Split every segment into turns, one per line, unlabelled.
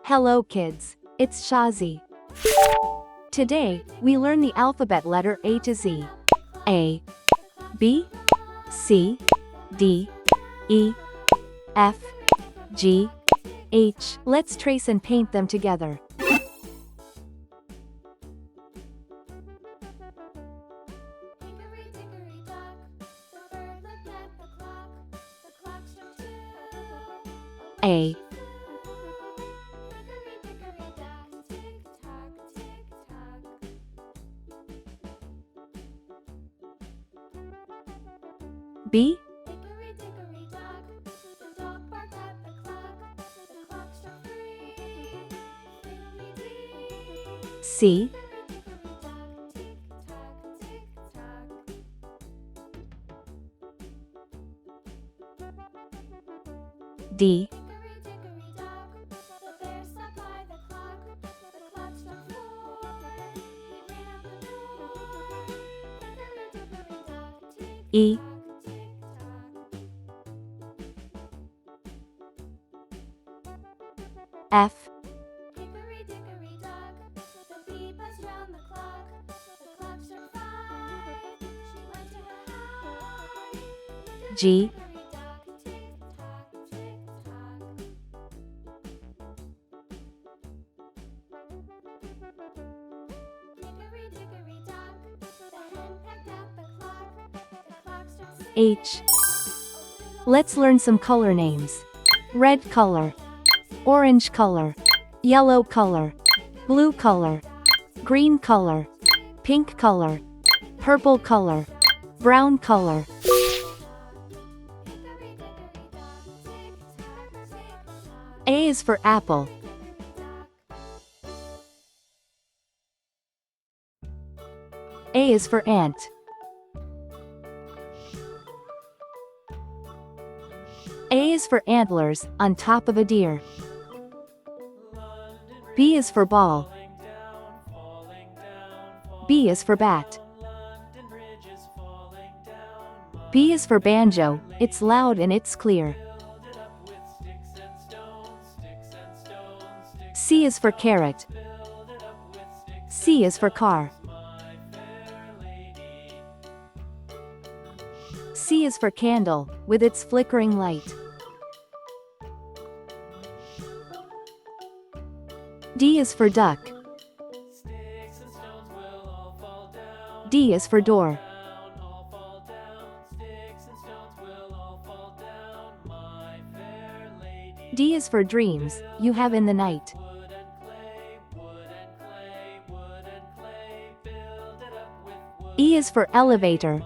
Hello kids, it's Shazi. Today, we learn the alphabet letter A to Z. A, B, C, D, E, F, G, H. Let's trace and paint them together. A, B, C, D, E, F, G, H. Let's learn some color names. Red color, orange color, yellow color, blue color, green color, pink color, purple color, brown color. A is for apple. A is for ant. A is for antlers, on top of a deer. B is for ball. B is for bat. B is for banjo, it's loud and it's clear. C is for carrot. C is for car. C is for candle, with its flickering light. D is for duck. D is for door. D is for dreams, you have in the night. E is for elevator.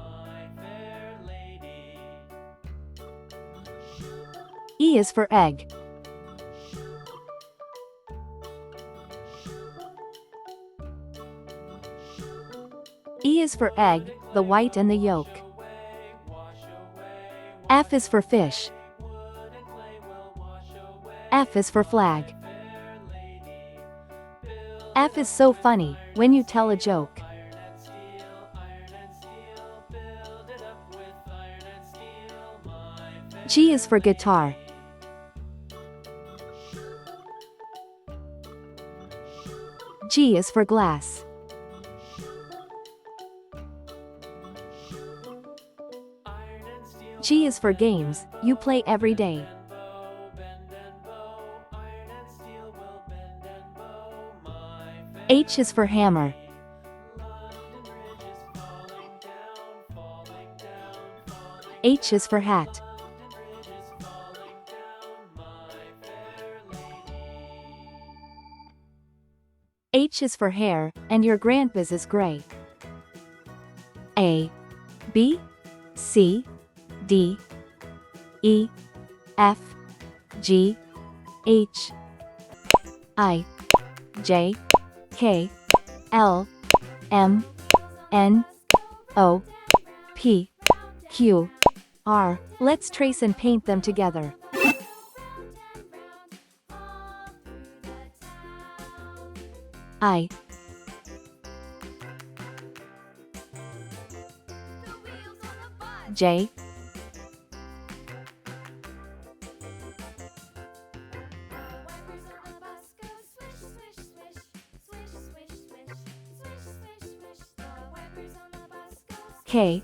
E is for egg. E is for egg, the white and the yolk. F is for fish. F is for flag. F is so funny, when you tell a joke. G is for guitar. G is for glass. G is for games, you play every day. H is for hammer. H is for hat. H is for hair, and your grandpa's is gray. A, B, C, D, E, F, G, H, I, J, K, L, M, N, O, P, Q, R. Let's trace and paint them together. I, J, K,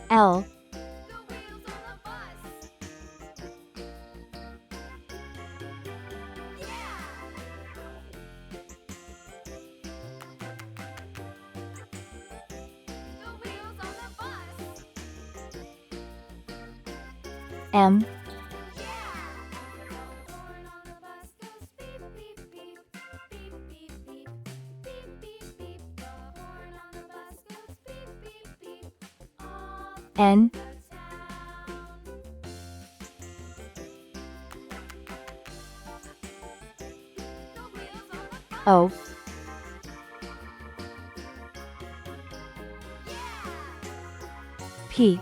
L, M, N, O, P,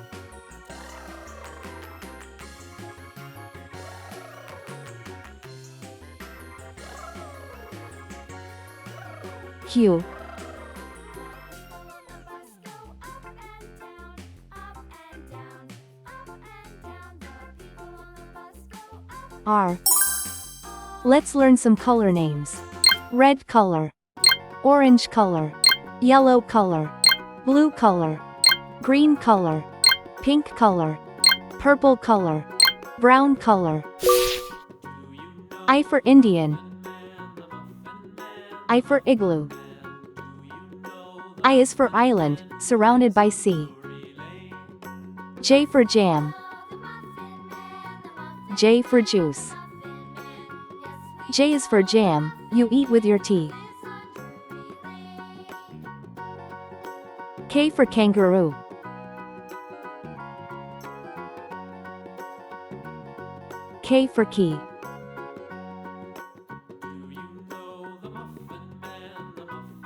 Q, R. Let's learn some color names. Red color, orange color, yellow color, blue color, green color, pink color, purple color, brown color. I for Indian. I for igloo. I is for island, surrounded by sea. J for jam. J for juice. J is for jam, you eat with your tea. K for kangaroo. K for key.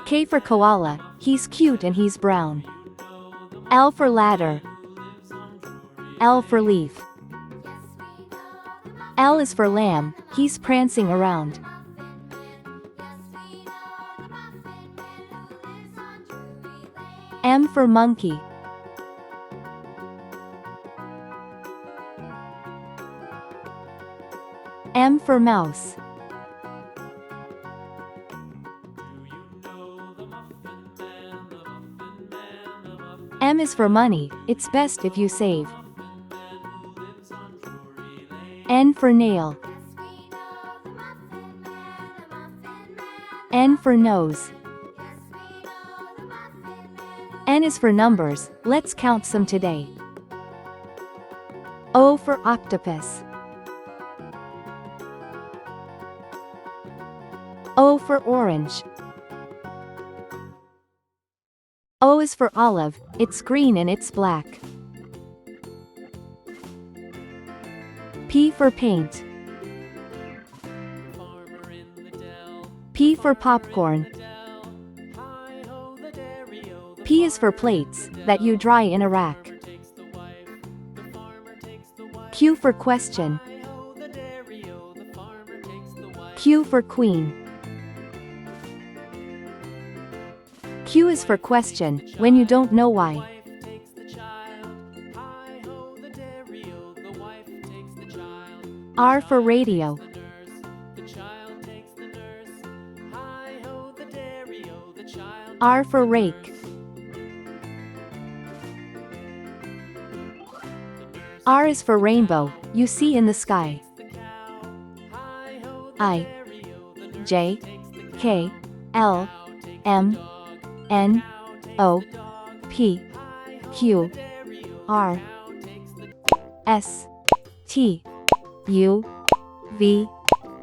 K for koala, he's cute and he's brown. L for ladder. L for leaf. L is for lamb, he's prancing around. M for monkey. M for mouse. M is for money, it's best if you save. N for nail. N for nose. N is for numbers, let's count some today. O for octopus. O for orange. O is for olive, it's green and it's black. P for paint. P for popcorn. P is for plates, that you dry in a rack. Q for question. Q for queen. Q is for question, when you don't know why. R for radio. R for rake. R is for rainbow, you see in the sky. I, J, K, L, M, N, O, P, Q, R, S, T, U, V,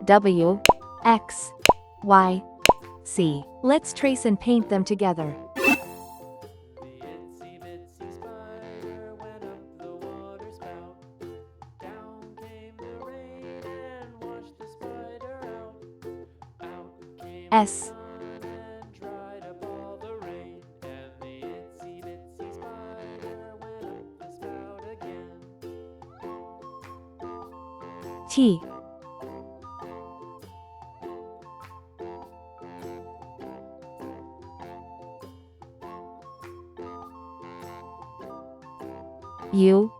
W, X, Y, Z. Let's trace and paint them together. S, T, U,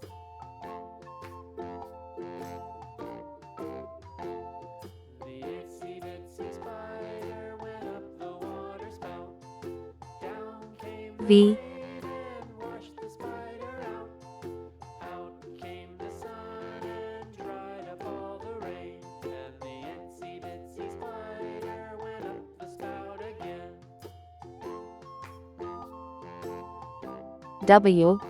V,
Wash the spider out. Out came the sun and dried up all the rain. And the itsy bitsy spider went up the spout again.
W,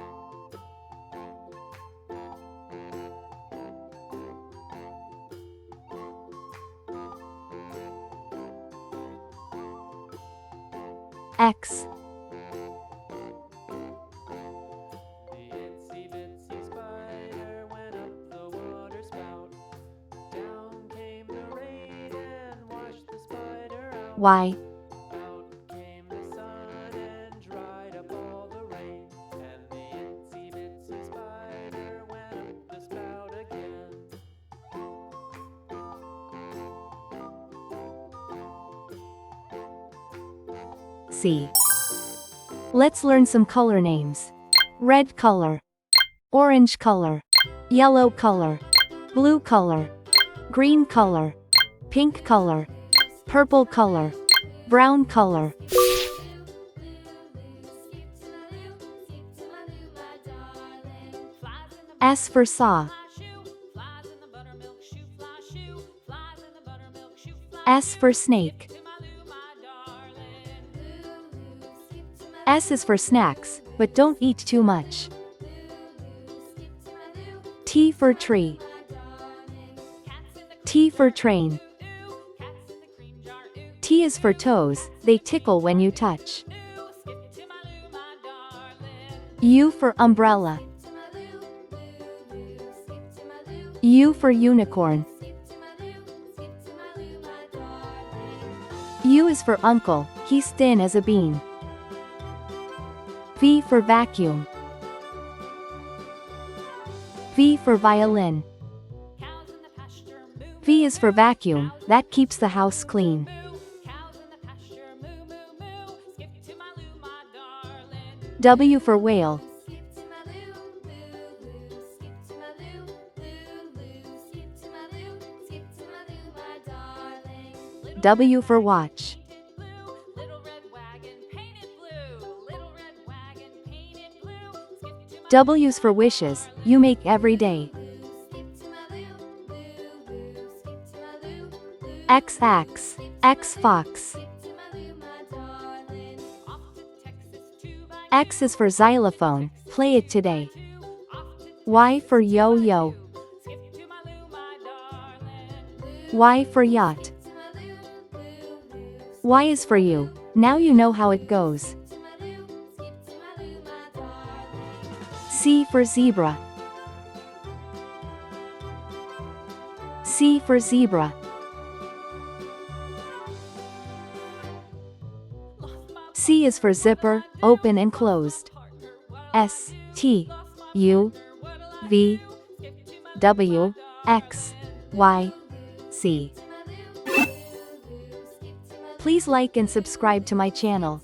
X,
The itsy bitsy spider went up the water spout. Down came the rain and washed the spider out.
Y,
Out came the sun and dried up all the rain. And the itsy bitsy spider went up the spout again.
C. Let's learn some color names. Red color, orange color, yellow color, blue color, green color, pink color, purple color, brown color. S for saw. S for snake. S is for snacks, but don't eat too much. T for tree. T for train. T is for toes, they tickle when you touch. U for umbrella. U for unicorn. U is for uncle, he's thin as a bean. V for vacuum. V for violin. V is for vacuum, that keeps the house clean. W for whale. W for watch. W's for wishes, you make every day. X X, X fox. X is for xylophone, play it today. Y for yo-yo. Y for yacht. Y is for you, now you know how it goes. C for zebra. C for zebra. C is for zipper, open and closed. S, T, U, V, W, X, Y, C. Please like and subscribe to my channel.